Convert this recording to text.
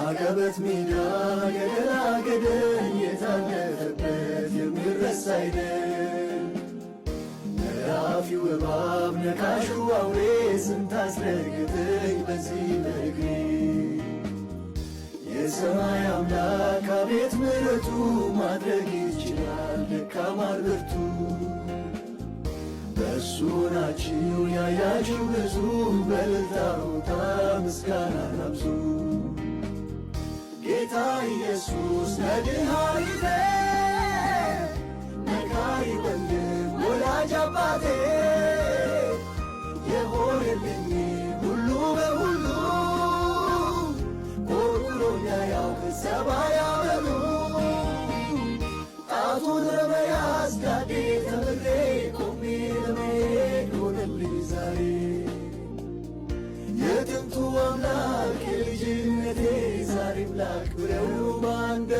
አቀበት ሜዳ ገደላገደል የታለፈበት የሚረሳ አይደል። ነዳፊው እባብ ነካሹ አውሬ ስንታስረግጠኝ በዚህ በእግሬ የሰማይ አምላክ አቤት ምሕረቱ ማድረግ ይችላል ደካማን ብርቱ። በእሱ ናችሁ ያያችሁ ብዙ በእልልታ ሆታ ምስጋናን አብዙ። ጌታ ኢየሱስ መድኃኒቴ መካሪ ወንድም ወላጅ አባቴ የሆነልኝ ሁሉ በሁሉ ኮርኩሮኛ ያውቅ ሰማይ አመሉ ጣቱን ለመያዝ ዳዴ ተምሬ ቆሜ ለመሄድ ሆነልኝ ዛሬ። የጥንቱ አምላክ የልጅነቴ ዛሬም ላክብረው ባንደ